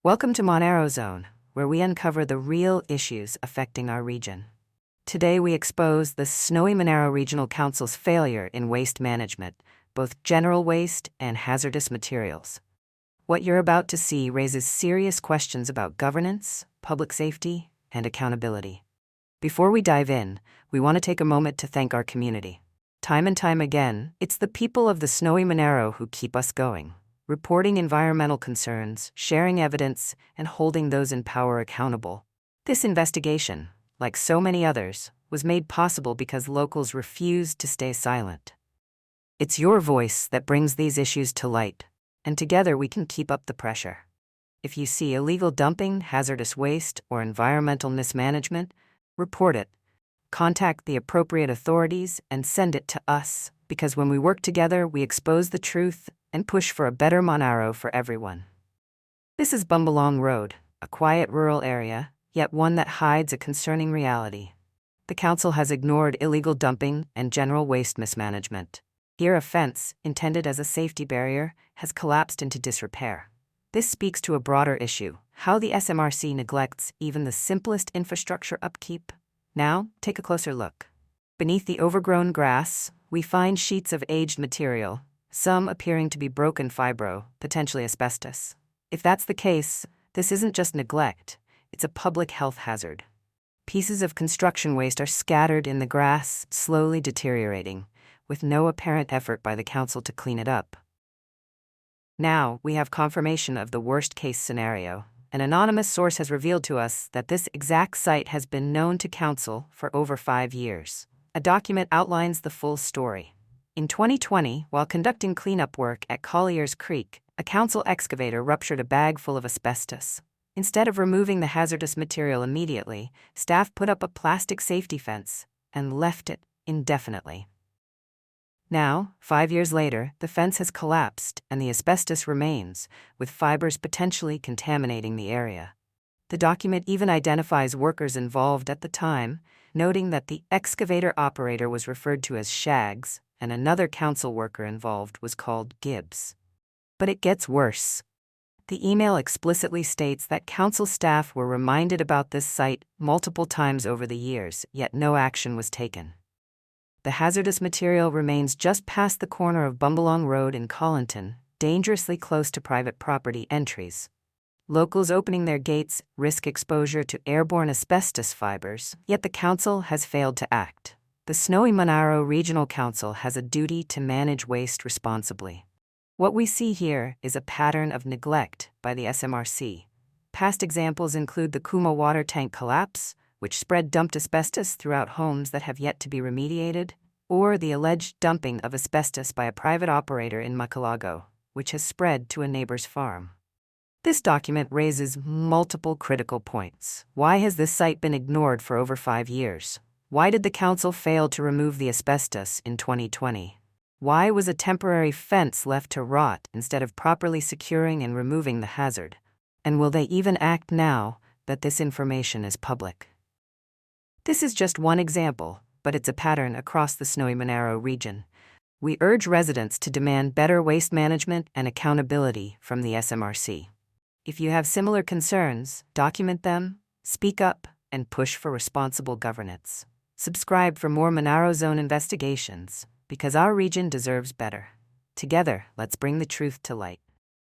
Welcome to Monaro Zone, where we uncover the real issues affecting our region. Today we expose the Snowy Monaro Regional Council's failure in waste management, both general waste and hazardous materials. What you're about to see raises serious questions about governance, public safety, and accountability. Before we dive in, we want to take a moment to thank our community. Time and time again, it's the people of the Snowy Monaro who keep us going, reporting environmental concerns, sharing evidence, and holding those in power accountable. This investigation, like so many others, was made possible because locals refused to stay silent. It's your voice that brings these issues to light, and together we can keep up the pressure. If you see illegal dumping, hazardous waste, or environmental mismanagement, report it. Contact the appropriate authorities and send it to us, because when we work together, we expose the truth and push for a better Monaro for everyone. This is Bumbalong Road, a quiet rural area, yet one that hides a concerning reality. The council has ignored illegal dumping and general waste mismanagement. Here, a fence, intended as a safety barrier, has collapsed into disrepair. This speaks to a broader issue: how the SMRC neglects even the simplest infrastructure upkeep. Now, take a closer look. Beneath the overgrown grass, we find sheets of aged material, some appearing to be broken fibro, potentially asbestos. If that's the case, this isn't just neglect, it's a public health hazard. Pieces of construction waste are scattered in the grass, slowly deteriorating, with no apparent effort by the council to clean it up. Now, we have confirmation of the worst-case scenario. An anonymous source has revealed to us that this exact site has been known to council for over 5 years. A document outlines the full story. In 2020, while conducting cleanup work at Collier's Creek, a council excavator ruptured a bag full of asbestos. Instead of removing the hazardous material immediately, staff put up a plastic safety fence and left it indefinitely. Now, 5 years later, the fence has collapsed and the asbestos remains, with fibers potentially contaminating the area. The document even identifies workers involved at the time, noting that the excavator operator was referred to as Shags, and another council worker involved was called Gibbs. But it gets worse. The email explicitly states that council staff were reminded about this site multiple times over the years, yet no action was taken. The hazardous material remains just past the corner of Bumbalong Road in Collinton, dangerously close to private property entries. Locals opening their gates risk exposure to airborne asbestos fibers, yet the council has failed to act. The Snowy Monaro Regional Council has a duty to manage waste responsibly. What we see here is a pattern of neglect by the SMRC. Past examples include the Kuma water tank collapse, which spread dumped asbestos throughout homes that have yet to be remediated, or the alleged dumping of asbestos by a private operator in Makalago, which has spread to a neighbor's farm. This document raises multiple critical points. Why has this site been ignored for over 5 years? Why did the council fail to remove the asbestos in 2020? Why was a temporary fence left to rot instead of properly securing and removing the hazard? And will they even act now that this information is public? This is just one example, but it's a pattern across the Snowy Monaro region. We urge residents to demand better waste management and accountability from the SMRC. If you have similar concerns, document them, speak up, and push for responsible governance. Subscribe for more Monaro Zone investigations, because our region deserves better. Together, let's bring the truth to light.